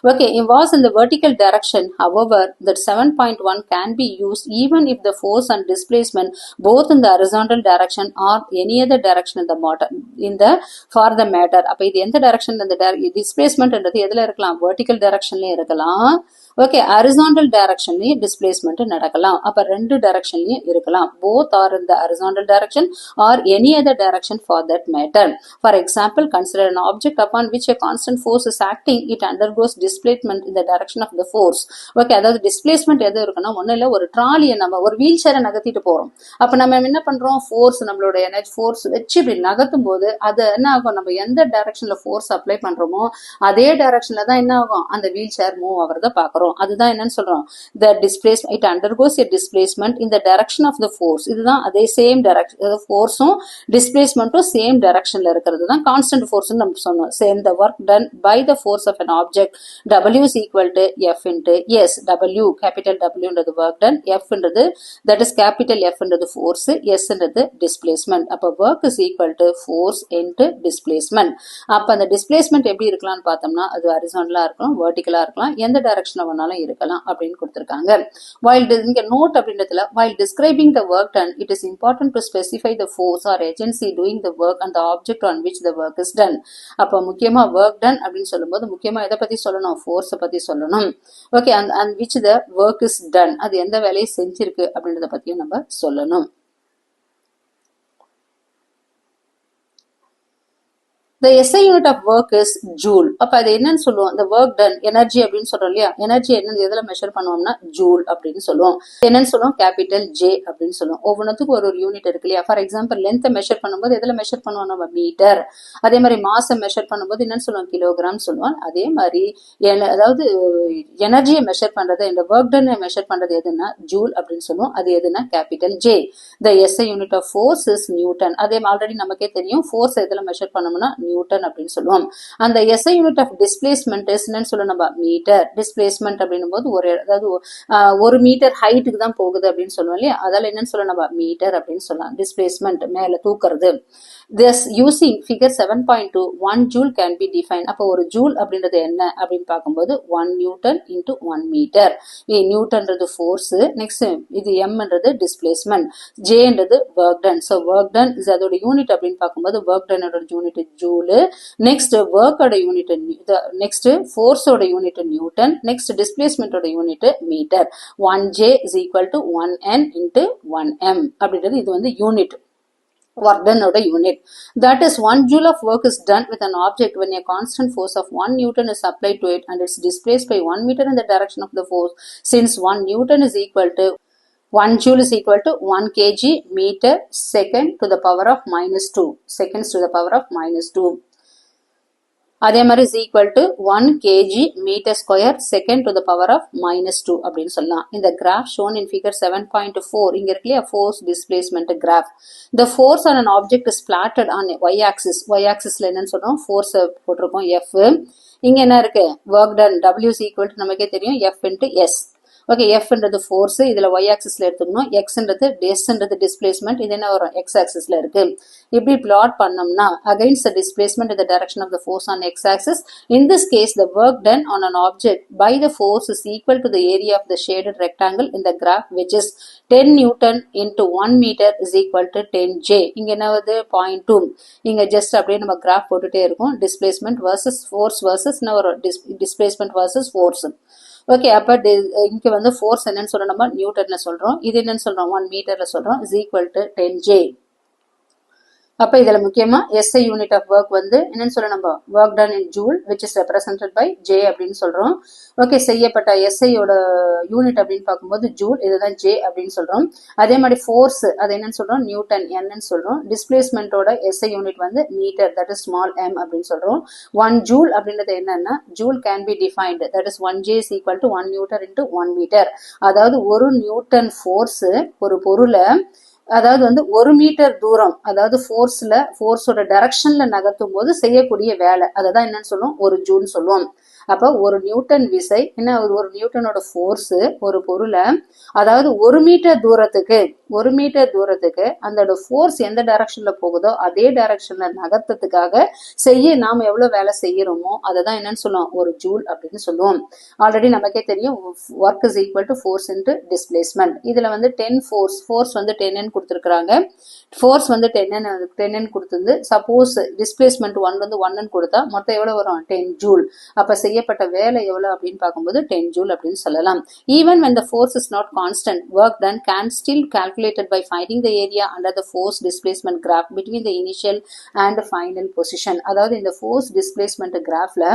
Okay, it was in the vertical direction. However, that 7.1 can be used even if the force and displacement both in the horizontal direction or any other direction in the motor for the matter. அப்ப இது எந்த direction? இந்த டிஸ்பிளேஸ்மெண்ட்ன்றது எதுல இருக்கலாம்? vertical directionலயே இருக்கலாம். Okay, horizontal டைரக்ஷன்லயும் displacement நடக்கலாம். அப்ப ரெண்டு டைரக்ஷன்லயும் இருக்கலாம். both are in the horizontal direction or any other direction for that matter. For example, consider an object upon which a constant force is acting. It undergoes displacement in the direction of the force. Okay, அதாவது displacement எது இருக்குன்னா, ஒன்னும் இல்ல, ஒரு ட்ராலியை நம்ம ஒரு wheel சேரை நகர்த்திட்டு போறோம். அப்ப நம்ம என்ன பண்றோம்? ஃபோர்ஸ், நம்மளோட எனர்ஜி ஃபோர்ஸ் வச்சு இப்படி நகர்த்தும் போது அது என்ன ஆகும்? நம்ம எந்த டைரக்ஷன்ல ஃபோர்ஸ் அப்ளை பண்றோமோ அதே டைரக்ஷன்ல தான் என்ன ஆகும்? அந்த வீல் சேர் மூவ் ஆகிறத பாக்குறோம். அதுதான் என்னன்னு சொல்றோம்? The displacement, it undergoes a displacement in the direction of the force. இதுதான் அதே சேம் டைரக்ஷன், ஃபோர்ஸும் டிஸ்பிளேஸ்மெண்ட்டும் சேம் டைரக்ஷன்ல இருக்கிறது தான் கான்ஸ்டன்ட் ஃபோர்ஸ் நம்ம சொன்னோம். Same the work done by the force of an object, W is equal to F into S. W, capital W ன்றது work done, F ன்றது that is capital F ன்றது force, S ன்றது displacement. அப்ப work is equal to force into displacement. அப்ப அந்த displacement எப்படி இருக்கலாம்னு பார்த்தோம்னா, அது ஹரிசாண்டலா இருக்கலாம், வெர்டிகலா இருக்கலாம், எந்த டைரக்ஷன்ல வேணாலும் இருக்கலாம் அப்படின்னு கொடுத்திருக்காங்க. இங்க நோட் அப்படின்றதுல, while describing the work done, it is important to specify the force or agency doing the work and the object on which the work is done. அப்ப முக்கியமா work done அப்படின்னு சொல்லும்போது முக்கியமா எதை பத்தி சொல்லணும்? ஃபோர்ஸ் பத்தி சொல்லணும். Okay, and which the work is done, அது எந்த வேலையை செஞ்சிருக்கு அப்படின்றத பத்தியும் நம்ம சொல்லணும். The SI unit of work is joule. அப்ப அது என்னன்னு சொல்லுவோம்? the work done, எனர்ஜி அப்படின்னு சொல்றோம் இல்லையா? எனர்ஜி என்ன எதுல மெஷர் பண்ணுவோம்னா ஜூல் அப்படின்னு சொல்லுவோம். என்னன்னு சொல்லுவோம்? கேபிட்டல் J அப்படின்னு சொல்லுவோம். ஒவ்வொன்றுத்துக்கு ஒரு யூனிட் இருக்கு இல்லையா? ஃபார் எக்ஸாம்பிள், லென்த்தை மெஷர் பண்ணும்போது எதுல மெஷர் பண்ணுவோம்? நம்ம மீட்டர். அதே மாதிரி மாசம் மெஷர் பண்ணும்போது என்னன்னு சொல்லுவோம்? கிலோகிராம் சொல்லுவோம். அதே மாதிரி அதாவது எனர்ஜியை மெஷர் பண்றது, இந்த ஒர்க் டன் மெஷர் பண்றது எதுன்னா ஜூல் அப்படின்னு சொல்லுவோம். அது எதுனா capital J. The SI unit of force is Newton. அதே ஆல்ரெடி நமக்கே தெரியும், ஃபோர்ஸ் எதுல மெஷர் பண்ணோம்னா நியூட்டன் அப்படின்னு சொல்லுவோம். அந்த SI யூனிட் ஆஃப் டிஸ்பிளேஸ்மெண்ட் என்னன்னு சொல்லுவோம்? நம்ம மீட்டர். டிஸ்பிளேஸ்மெண்ட் அப்படின்னும் போது அதாவது ஒரு மீட்டர் ஹைட்டுக்கு தான் போகுது அப்படின்னு சொல்லுவோம் இல்லையா? அதால என்னன்னு சொல்லுவோம்? நம்ம மீட்டர் அப்படின்னு சொல்லலாம். டிஸ்பிளேஸ்மெண்ட் மேல தூக்குறது. Thus, using figure 7.2, 1 joule can be defined. அப்போ ஒரு ஜூல் அப்படின்றது என்ன அப்படின்னு பார்க்கும்போது 1 நியூட்டன் into 1 மீட்டர். நியூட்டன்றது ஃபோர்ஸ், நெக்ஸ்ட் இது எம்ன்றது டிஸ்பிளேஸ்மெண்ட், ஜேன்றது work done. So work done is அதோட யூனிட் அப்படின்னு பார்க்கும்போது ஒர்க் டனோட யூனிட் ஜூலு, நெக்ஸ்ட் ஒர்க்கோட யூனிட், நெக்ஸ்ட் ஃபோர்ஸோட யூனிட் நியூட்டன், நெக்ஸ்ட் டிஸ்பிளேஸ்மெண்டோட unit metre. 1J is equal to 1N into 1M அப்படின்றது இது வந்து unit. work done oda unit. That is, 1 joule of work is done with an object when a constant force of 1 Newton is applied to it and it's displaced by 1 meter in the direction of the force. Since 1 Newton is equal to 1 joule is equal to 1 kg meter second to the power of minus 2 seconds to the power of minus 2. அதே மாதிரி is equal to 1 kg meter square second to the power of minus 2 அப்படின்னு சொல்லலாம். இந்த graph shown in figure 7.4 இங்க இருக்கு இல்லையா force displacement graph. The force on an object is plotted on y axis. Y axisல என்னன்னு சொல்றோம் force போட்டிருக்கோம் F. இங்க என்ன இருக்கு work done W is equal to நமக்கே தெரியும் F into S. ஓகே எஃப்ன்றது ஃபோர்ஸ் இதுல ஒய் ஆக்சிஸ்ல எடுத்துக்கணும் எக்ஸ்ன்றது எஸ்ன்றது டிஸ்பிளேஸ்மெண்ட் இது என்ன வரும் எக்ஸ் ஆக்சிஸ்ல இருக்கு இப்படி பிளாட் பண்ணோம்னா against the displacement in the direction of the force on x axis in this case the work done on an object by the force is equal to the area of the shaded rectangle in the graph which is 10 Newton into 1 meter is equal to 10 J இங்க என்ன வருது 0.2 இங்க just அப்படியே நம்ம graph போட்டுட்டே இருக்கும் displacement versus force versus என்ன வரும் டிஸ்பிளேஸ்மெண்ட் வர்சஸ் ஃபோர்ஸ் ஓகே அப்ப இங்க வந்து ஃபோர்ஸ் என்னன்னு சொல்றோம் நம்ம நியூட்டன்ல சொல்றோம் இது என்னன்னு சொல்றோம் 1 மீட்டர்ல சொல்றோம் is equal to 10 J அப்ப இதுல முக்கியமா SI யூனிட் ஆஃப் ஒர்க் வந்து என்னன்னு சொல்றோம் நம்ம work done in joule which is represented by J அப்படின்னு சொல்றோம் ஓகே செய்யப்பட்ட SI யோட யூனிட் அப்படின்னு பார்க்கும்போது ஜூல் இதுதான் J அப்படின்னு சொல்றோம் அதே மாதிரி ஃபோர்ஸ் அது என்னன்னு சொல்றோம் நியூட்டன் Nன்னு சொல்றோம் டிஸ்பிளேஸ்மெண்டோட SI யூனிட் வந்து metre that is small m அப்படின்னு சொல்றோம் 1 ஜூல் அப்படின்றது என்னன்னா joule can be defined that is 1 J is equal to 1 Newton into 1 meter அதாவது ஒரு நியூட்டன் ஃபோர்ஸ் ஒரு பொருளை அதாவது வந்து 1 மீட்டர் தூரம் அதாவது ஃபோர்ஸோட டைரக்ஷன்ல நகர்த்தும் போது செய்யக்கூடிய வேலை அததான் என்னன்னு சொல்லுவோம் ஒரு ஜூல்னு சொல்லுவோம் அப்ப ஒரு நியூட்டன் விசை என்ன ஒரு நியூட்டனோட ஃபோர்ஸ் ஒரு பொருளை அதாவது 1 மீட்டர் தூரத்துக்கு அந்த ஃபோர்ஸ் எந்த டைரக்ஷன்ல போகுதோ அதே டைரக்ஷன்ல நகர்த்ததுக்காக நாம எவ்வளவு வேலை செய்யறோமோ அததான் என்னன்னு சொல்லுவோம் ஒரு ஜூல் அப்படின்னு சொல்லுவோம் ஆல்ரெடி நமக்கே தெரியும் work is equal to force into displacement இதுல வந்து 10 ஃபோர்ஸ் வந்து 10 கொடுத்திருக்காங்க ஃபோர்ஸ் வந்து 10 கொடுத்தது சப்போஸ் டிஸ்பிளேஸ்மெண்ட் 1 வந்து 1 கொடுத்தா மொத்தம் எவ்வளவு வரும் 10 ஜூல் அப்ப செய்யப்பட்ட வேலை எவ்வளவு அப்படின்னு பார்க்கும்போது 10 ஜூல் அப்படின்னு சொல்லலாம் even when the force is not constant work done can still calculated by finding the area under the force displacement graph between the initial and final position அதாவது இந்த force displacement graphல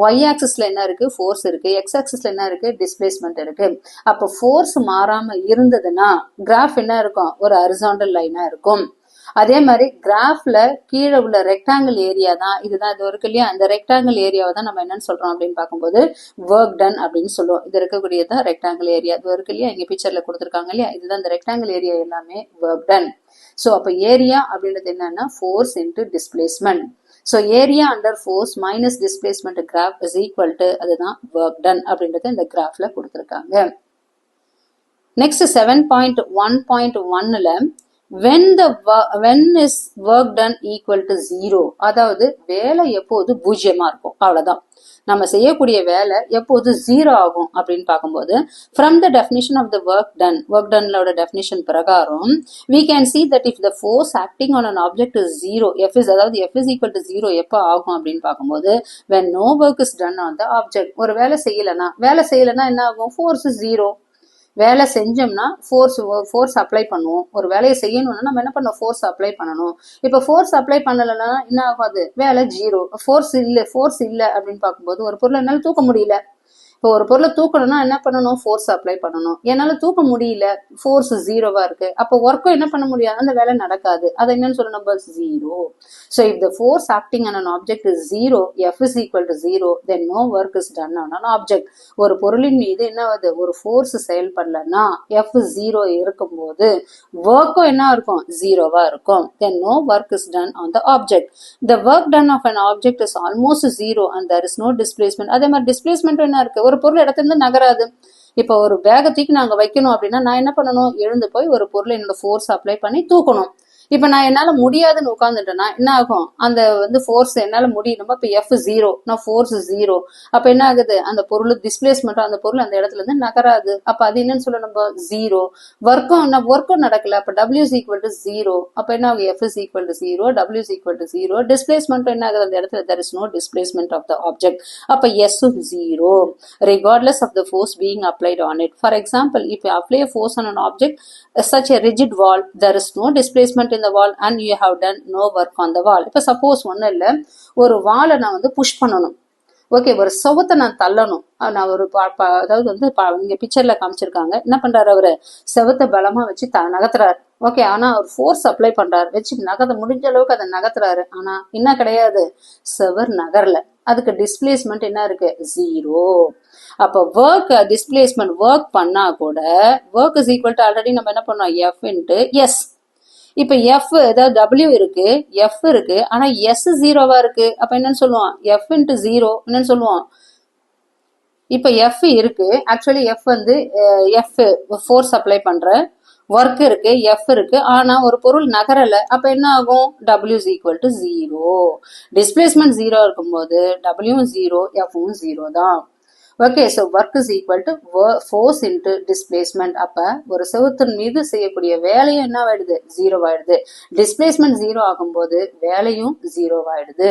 y axisல என்ன இருக்கு force இருக்கு x axisல என்ன இருக்கு displacement இருக்கு அப்ப force மாறாம இருந்ததுன்னா graph என்ன இருக்கும் ஒரு horizontal லைனா இருக்கும் அதே மாதிரி கிராஃப்ல கீழே உள்ள ரெக்டாங்கிள் ஏரியா தான் இதுதான் இது இருக்கு இல்லையா அந்த ரெக்டாங்கிள் ஏரியாவை தான் நம்ம என்னன்னு சொல்றோம் அப்படின்னு பார்க்கும்போது ஒர்க் டன் அப்படின்னு சொல்லுவோம் இது இருக்கக்கூடியதான் ரெக்டாங்கிள் ஏரியா இது இருக்கு இல்லையா இங்க பிக்சர்ல கொடுத்துருக்காங்க இல்லையா இதுதான் இந்த ரெக்டாங்கிள் ஏரியா எல்லாமே ஒர்க் டன் சோ அப்ப ஏரியா அப்படின்றது என்னன்னா force into displacement so area under force minus displacement graph is equal to அதுதான் ஒர்க் டன் அப்படின்றத இந்த கிராஃப்ல கொடுத்துருக்காங்க next 7.1.1ல when is work done equal to 0 அதாவது வேலை எப்போது பூஜ்ஜியமா இருக்கும் அவ்வளவுதான் நம்ம செய்யக்கூடிய வேலை எப்போது 0 ஆகும் அப்படின்னு பார்க்கும்போது from the definition of the work done லோட definition பிரகாரம் we can see that if the force acting on an object is 0 அதாவது F is equal to 0 எப்ப ஆகும் அப்படின்னு பார்க்கும்போது when no work is done on the object ஒரு வேலை செய்யலனா என்ன ஆகும் force is 0 வேலை செஞ்சோம்னா ஃபோர்ஸ் அப்ளை பண்ணுவோம் ஒரு வேலையை செய்யணும்னா நம்ம என்ன பண்ணோம் ஃபோர்ஸ் அப்ளை பண்ணணும் இப்ப ஃபோர்ஸ் அப்ளை பண்ணலன்னா என்ன ஆகாது வேலை 0 ஃபோர்ஸ் இல்ல அப்படின்னு பார்க்கும்போது ஒரு பொருளை என்னால தூக்க முடியல இப்போ ஒரு பொருளை தூக்கணும்னா என்ன பண்ணணும் ஃபோர்ஸ் அப்ளை பண்ணணும் என்னால தூக்க முடியல ஃபோர்ஸ் 0வா இருக்கு அப்போ ஒர்க்கும் என்ன பண்ண முடியாது அந்த வேலை நடக்காது அதை என்னன்னு சொல்ல நம்ம 0 so if the force acting on an object is 0 F is equal to 0 then no work is done on an object ஒரு பொருளின் மீது என்ன ஆகுது ஒரு ஃபோர்ஸ் செயல்படலன்னா F 0 இருக்கும்போது ஒர்க்கும் என்ன இருக்கும் 0வா இருக்கும் then no work is done on the object the work done of an object is almost 0 and there is no displacement அதே மாதிரி டிஸ்பிளேஸ்மெண்ட் என்ன இருக்கு ஒரு பொருள் இடத்துல இருந்து நகராது இப்ப ஒரு பேக தூக்கி நாங்க வைக்கணும் அப்படின்னா நான் என்ன பண்ணணும் எழுந்து போய் ஒரு பொருளை என்னோட ஃபோர்ஸ் அப்ளை பண்ணி தூக்கணும் இப்ப நான் என்னால முடியாதுன்னு உட்கார்ந்துட்டேன்னா என்ன ஆகும் அந்த வந்து ஃபோர்ஸ் என்னால முடியணும் இப்ப F 0 நான் ஃபோர்ஸ் 0 அப்ப என்ன ஆகுது அந்த பொருள் டிஸ்பிளேஸ்மெண்ட் அந்த பொருள் அந்த இடத்துல இருந்து நகராது அப்ப அது என்னன்னு சொல்ல நம்ம 0 ஒர்க்கும் நடக்கல அப்ப W is equal to 0 அப்ப என்ன ஆகும் F is equal to 0 W is equal to 0 displacement என்ன ஆகுது அந்த இடத்துல there is no displacement of the object அப்ப S 0 regardless of the force being applied on it for example if you apply a force on an object such a rigid wall there is no displacement in the wall and you have done no work on the wall இப்ப suppose ஒண்ணு இல்ல ஒரு வாலை நான் வந்து push பண்ணணும் okay, ஒரு செவத்தை நான் தள்ளணும். நான் ஒரு அதாவது வந்து இங்க பிக்சர்ல காமிச்சிருக்காங்க. என்ன பண்றாரு அவரு, செவத்தை பலமா வச்சு நகர்த்துறாரு. ஓகே, ஆனா அவர் ஃபோர்ஸ் அப்ளை பண்றாரு, வச்சு முடிஞ்ச அளவுக்கு அதை நகர்த்துறாரு. ஆனா என்ன கிடையாது, செவர் நகரல. அதுக்கு டிஸ்பிளேஸ்மெண்ட் என்ன இருக்கு, 0. அப்ப ஒர்க் டிஸ்பிளேஸ்மெண்ட் ஒர்க் பண்ணா கூட work is equal to already நம்ம என்ன பண்ணோம், எஃப் இன்ட்டு எஸ். இப்ப எஃப் ஏதாவது டபிள்யூ இருக்கு, எஃப் இருக்கு, ஆனா எஸ் 0வா இருக்கு. அப்ப என்னன்னு சொல்லுவோம், எஃப் இன்ட்டு 0 என்னன்னு சொல்லுவோம். இப்ப எஃப் இருக்கு, ஆக்சுவலி எஃப் வந்து எஃப் ஃபோர்ஸ் அப்ளை பண்ற ஒர்க் இருக்கு, எஃப் இருக்கு, ஆனா ஒரு பொருள் நகரல. அப்ப என்ன ஆகும், W is equal to 0. Displacement 0 இருக்கும்போது டபிள்யூவும் 0, எஃப்பும் 0 தான். Okay, so work is equal to force into displacement. அப்ப ஒரு செவுத்தின் மீது செய்யக்கூடிய வேலையும் என்ன ஆயிடுது, 0 ஆயிடுது. டிஸ்பிளேஸ்மெண்ட் 0 ஆகும்போது வேலையும் 0 ஆயிடுது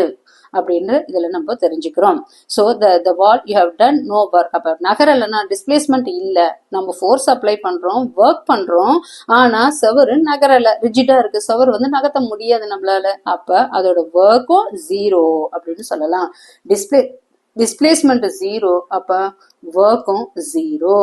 அப்படின்னு இதுல நம்ம தெரிஞ்சுக்கிறோம். So the wall you have done no work. அப்ப நகரலைன்னா டிஸ்பிளேஸ்மெண்ட் இல்ல, நம்ம ஃபோர்ஸ் அப்ளை பண்றோம், ஒர்க் பண்றோம், ஆனா செவரு நகரல, ரிஜிடா இருக்கு, செவர் வந்து நகர்த்த முடியாது நம்மளால. அப்ப அதோட ஒர்க்கும் 0 அப்படின்னு சொல்லலாம். டிஸ்பிளேஸ்மெண்ட் 0, அப்ப ஒர்க்கும் 0.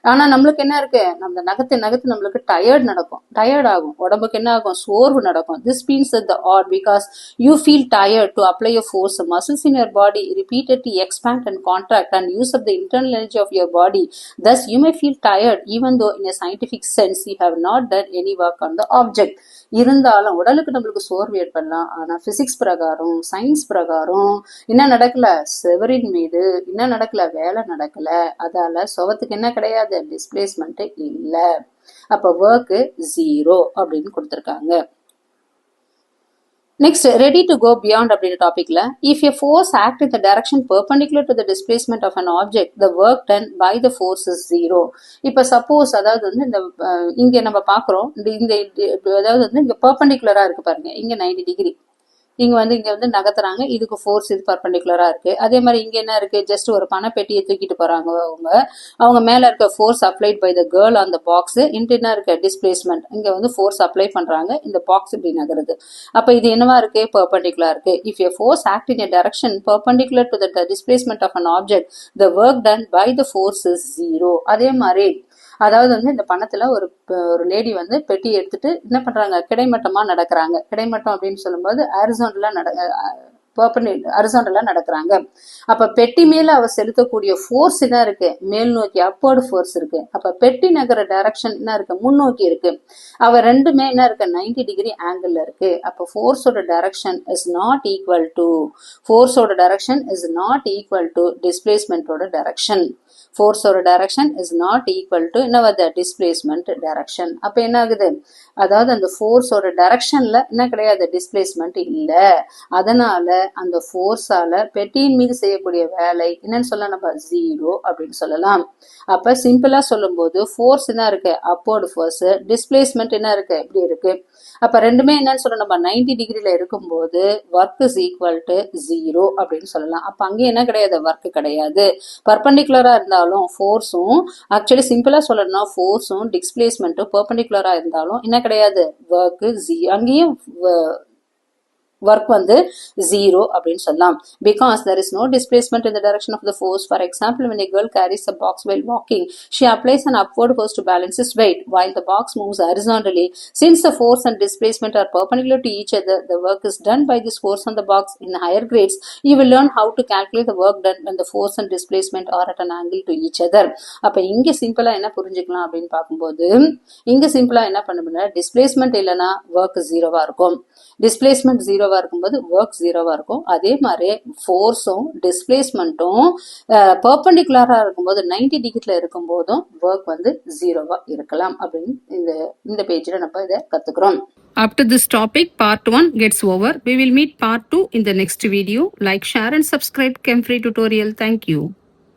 ஆனா நம்மளுக்கு என்ன இருக்கு, நம்ம நகர்த்து நம்மளுக்கு டயர்ட் ஆகும், உடம்புக்கு என்ன ஆகும், சோர்வு நடக்கும். This means that the odd because you feel tired to apply your force. Muscles in your body repeatedly expand and contract and use up the internal energy of your body. Thus you may feel tired even though in a scientific sense you have not done any work on the object. இருந்தாலும் உடலுக்கு நம்மளுக்கு சோர்வு ஏற்படலாம், ஆனா physics பிரகாரம், science பிரகாரம் என்ன நடக்கல, செவரின் மீது என்ன நடக்கல, வேலை நடக்கல. அதால சுவத்துக்கு என்ன கிடையாது, டிஸ்பிளேஸ்மெண்ட் இல்ல. அப்ப ஒர்க் 0 அப்படின்னு கொடுத்திருக்காங்க. Next, ready to go beyond அப்படின்ற டாபிக்ல, if a force act in the direction perpendicular to the displacement of an object, the work done by the force is 0. இப்ப சப்போஸ் அதாவது வந்து இந்த இங்க நம்ம பாக்குறோம், இந்த அதாவது வந்து இங்க பெர்பெண்டிகுலரா இருக்கு பாருங்க, இங்க 90 டிகிரி, இங்க வந்து நகர்த்துறாங்க, இதுக்கு ஃபோர்ஸ் இது பர்பெண்டிகுலரா இருக்கு. அதே மாதிரி இங்க என்ன இருக்கு, ஜஸ்ட் ஒரு பணப்பெட்டியை தூக்கிட்டு போறாங்க அவங்க மேல இருக்க force applied by the girl on the box into என்ன இருக்கு, டிஸ்பிளேஸ்மெண்ட். இங்க வந்து ஃபோர்ஸ் அப்ளை பண்றாங்க, இந்த பாக்ஸ் இப்படி நகருது. அப்ப இது என்னவா இருக்கு, பெர்பெண்டிகுலரா இருக்கு. If a force act in a direction perpendicular to the displacement of an object, the work done by the force is 0. அதே மாதிரி அதாவது வந்து இந்த பணத்துல ஒரு லேடி வந்து பெட்டி எடுத்துட்டு என்ன பண்றாங்க, கிடைமட்டமா நடக்கிறாங்க. கிடைமட்டம் அப்படின்னு சொல்லும்போது ஹரிசாண்டலா நடக்கிறாங்க. அப்ப பெட்டி மேல அவ செலுத்தக்கூடிய ஃபோர்ஸ் என்ன இருக்கு, மேல் நோக்கி அப்போர்டு ஃபோர்ஸ் இருக்கு. அப்ப பெட்டி நகர டைரக்ஷன் என்ன இருக்கு, முன்னோக்கி இருக்கு. அவ ரெண்டுமே என்ன இருக்கு, 90 டிகிரி ஆங்கிள் இருக்கு. அப்ப ஃபோர்ஸோட direction is not equal to டிஸ்பிளேஸ்மெண்டோட டைரக்ஷன். ஃபோர்ஸோட direction is not equal to என்ன வருது, டிஸ்பிளேஸ்மெண்ட் டைரக்ஷன். அப்ப என்ன ஆகுது, அதாவது அந்த ஃபோர்ஸோட டைரக்ஷன்ல என்ன கிடையாது, டிஸ்பிளேஸ்மெண்ட் இல்ல. அதனால அந்த ஃபோர்ஸால பெட்டியின் மீது செய்யக்கூடிய வேலை என்னன்னு சொல்ல, நம்ம 0 அப்படின்னு சொல்லலாம். அப்ப சிம்பிளா சொல்லும் போது ஃபோர்ஸ் என்ன இருக்கு, அப்போர்டு ஃபோர்ஸ், டிஸ்பிளேஸ்மெண்ட் என்ன இருக்கு, இப்படி இருக்கு. அப்ப ரெண்டுமே என்னன்னு சொல்ல, நம்ம 90 டிகிரில இருக்கும்போது ஒர்க் இஸ் ஈக்குவல் டு 0 அப்படின்னு சொல்லலாம். அப்ப அங்கே என்ன கிடையாது, ஒர்க் கிடையாது. பர்பெண்டிகுலரா இருந்தாலும் ஃபோர்ஸும், ஆக்சுவலி சிம்பிளா சொல்லணும்னா ஃபோர்ஸும் டிஸ்பிளேஸ்மெண்ட்டும் பர்பெண்டிகுலரா இருந்தாலும் என்ன கிடையாது, ஒர்க் அங்கேயும் ஒர்க் வந்து 0 அப்படின்னு சொல்லலாம். Because there is no displacement in the direction of the force. For example, when a girl carries a box while walking, she applies an upward force to balance its weight while the box moves horizontally. Since the force and displacement are perpendicular to each other, the work is done by this force on the box. In higher grades, you will learn how to calculate the work done when the force and displacement are at an angle to each other. அப்ப இங்க சிம்பிளா என்ன புரிஞ்சுக்கலாம் அப்படின்னு பார்க்கும்போது, இங்க சிம்பிளா என்ன பண்ண, டிஸ்பிளேஸ்மெண்ட் இல்லைன்னா ஒர்க் 0வா இருக்கும், டிஸ்பிளேஸ்மெண்ட் 0வா இருக்கும்போது ஒர்க் 0வா இருக்கும். அதே மாதிரி ஃபோர்ஸும் டிஸ்பிளேஸ்மெண்ட்டும் பெர்பெண்டிகுலரா இருக்கும்போது 90 டிகிரில இருக்கும் போதும் ஒர்க் வந்து 0வா இருக்கலாம் அப்படின்னு இந்த பேஜ்ல நம்ம இதை கத்துக்கிறோம். Up to this topic, part 1 gets over. We will meet part 2 in the next video. Like, share and subscribe Chem Free Tutorial. Thank you.